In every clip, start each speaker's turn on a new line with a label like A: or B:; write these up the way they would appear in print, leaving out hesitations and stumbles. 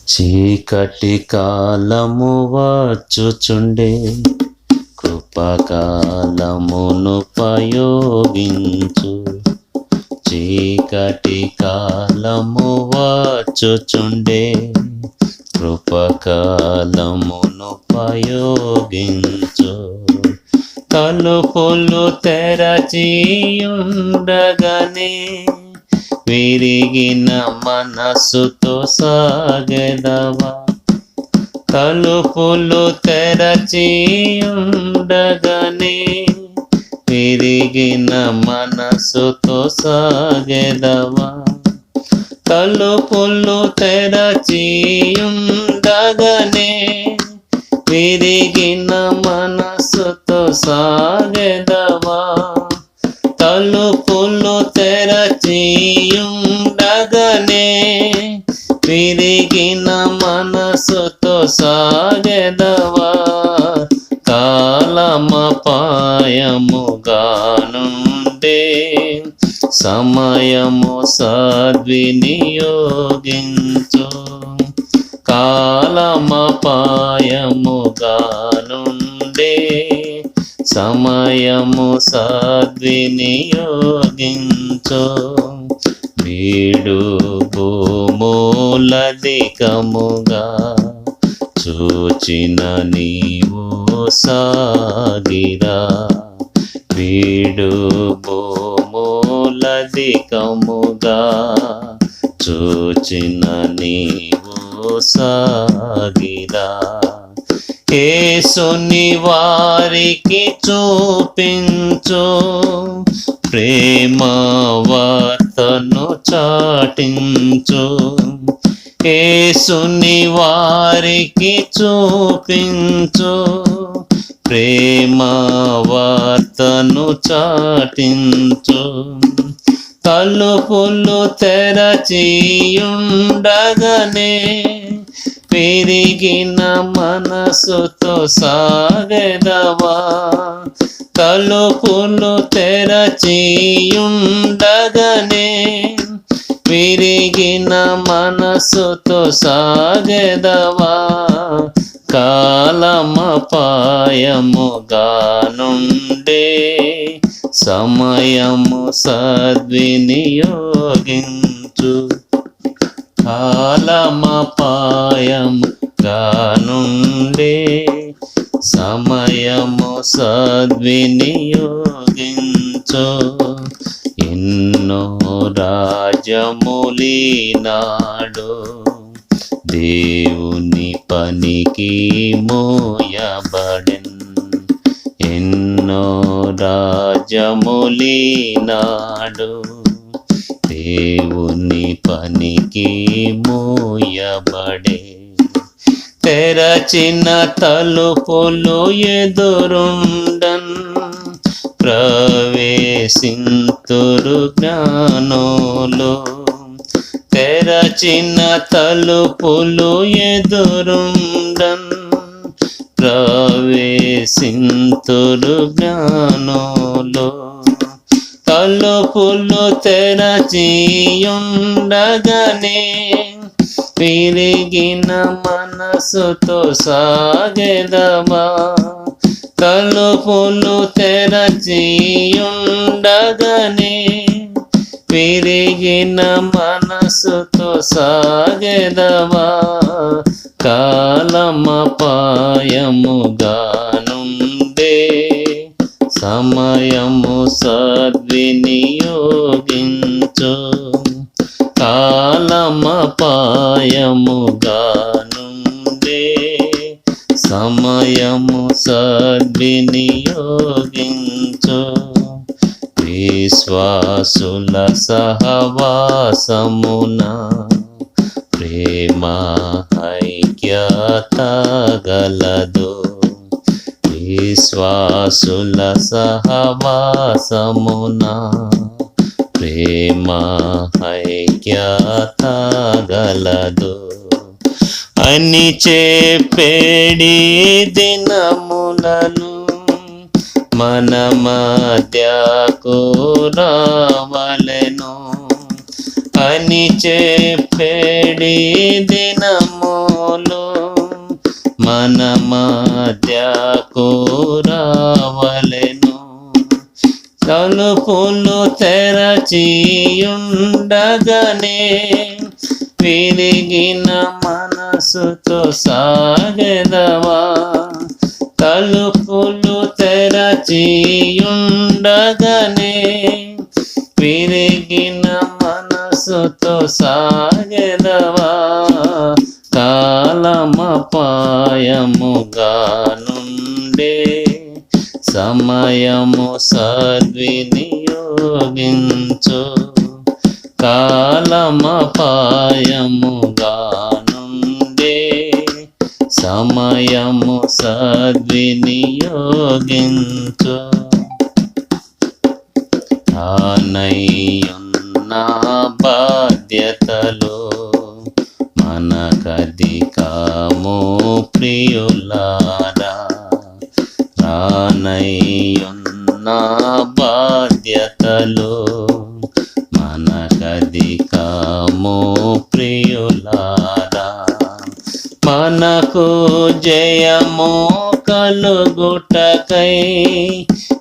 A: చీకటి కాలము వచ్చుచుండే, కృపకాలమును ఉపయోగించు. చీకటి కాలము వచ్చుచుండే, కృపకాలమును ఉపయోగించు. తలుపులు తెరచియుండగానే విరిగిన మనస్సుతో సాగెదవా. తలుపులు తెరచియుండగానే విరిగిన మనస్సుతో సాగెదవా. తలుపులు తెరచియుండగానే విరిగిన మనస్సుతో సాగెదవా. తలుపులు తెరచియుండగానే విరిగిన మనస్సుతో సాగెదవా. కాలమపాయముగానుండే, సమయము సద్వినియోగించు. కాలమపాయముగానుండే, సమయము సద్వినియోగించు. వీడు భూములధికముగా చూచిన నీవు సాగిరా. వీడు భూములధికముగా చూచిన నీవు సాగిరా. యేసుని వారికి చూపించు, ప్రేమ వార్తను చాటించు. యేసుని వారికి చూపించు, ప్రేమ వార్తను చాటించు. తలుపులు తెరచియుండగానే విరిగిన మనస్సుతో సాగెదవా. తలుపులు తెరచియుండగానే విరిగిన మనస్సుతో సాగెదవా. కాలమపాయముగానుండే, సమయము సద్వినియోగించు. కాలమపాయముగానుండే, సమయము సద్వినియోగించు. ఎన్నో రాజ్యములీనాడు దేవుని పనికి మోయబడెన్. ఎన్నో రాజ్యములీనాడు దేవుని పనికి మోయబడే. తెరచిన తలుపులు ఎదురుండన్, ప్రవేశింతురు జ్ఞానులు. తెరచిన తలుపులు ఎదురుండన్, ప్రవేశింతురు జ్ఞానులు. తలుపులు తెరచియుండగానే విరిగిన మనస్సుతో సాగెదవా. తలుపులు తెరచియుండగానే విరిగిన మనస్సుతో సాగెదవా. కాలమపాయముగానుండే, సమయము సద్వినియోగించు. కాలమపాయముగానుండే, సమయము సద్వినియోగించు. విశ్వాసుల సహవాసమున ప్రేమ ఐక్యత గలదు. విశ్వాసుల సహవాసమున ప్రేమ ఐక్యత గలదు అని చెప్పేడి దినములను మన మధ్యకు రావలెను. అని చెప్పేడి దినము సమయములో మన మధ్యకు రావలెను. తలుపులు తెరచియుండగానే విరిగిన మనసుతో సాగెదవా. తలుపులు తెరచియుండగానే విరిగిన మనసుతో సాగెదవా. కాలమపాయముగా నుండే సమయము సద్వినియోగించు. కాలమపాయముగా నుండే సమయము సద్వినియోగించు. తానయ్యున్న బాధ్యతలో మనకధికము ప్రియులారా. రానయ్యున్న బాధ్యతలో మనకధికము ప్రియులారా. మనకు జయము కలుగుటకై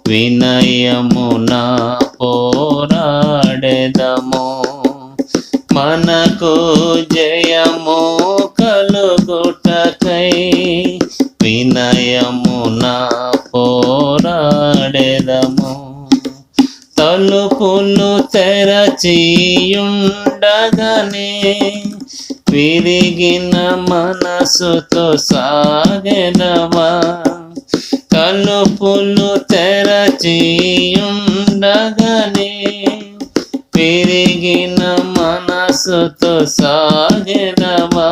A: వినయమున పోరాడెదము. మనకు జయము కలుగుటకై వినయమున పోరాడెదము. తలుపులు తెరచియుండగానే విరిగిన మనసుతో సాగెదవా. తలుపులు తెరచియుండగానే విరిగిన మనసుతో సాగెదవా.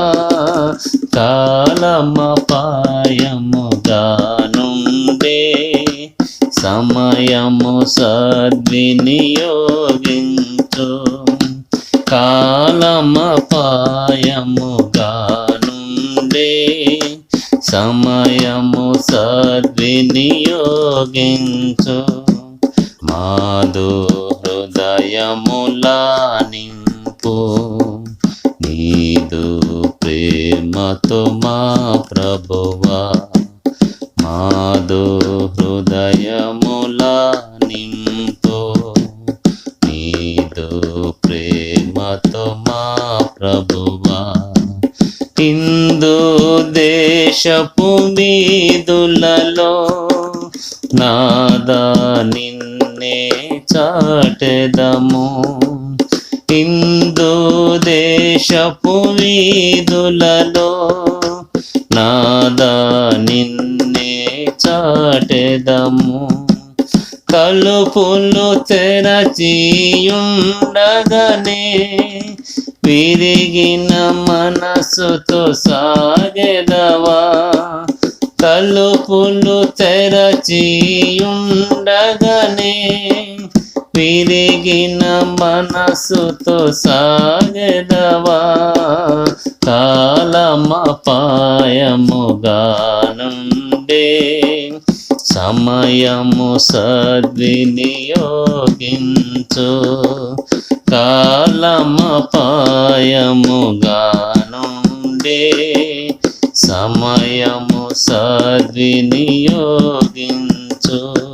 A: కాలమపాయముగా నుండే సమయము సద్వినియోగించు. కాలమపాయముగా నుండే సమయము సద్వినియోగించు. మాదు హృదయములా నింపు నీదు ప్రేమతో మా ప్రభువా. మాదు హృదయములా నింపు నీదు ప్రేమతో మా ప్రభువా. హిందూ దేశపు వీధులలో నాదా నిన్నే చాటెదము. హిందూ దేశపు వీధులలో నాదా నిన్నే చాటెదము. తలుపులు తెరచియుండగానే విరిగిన మనసుతో సాగెదవా. తలుపులు తెరచియుండగానే విరిగిన మనసుతో సాగెదవా. కాలమపాయముగా నుండే సమయము సద్వినియోగించు. కాలమపాయముగా నుండే సమయము సద్వినియోగించు.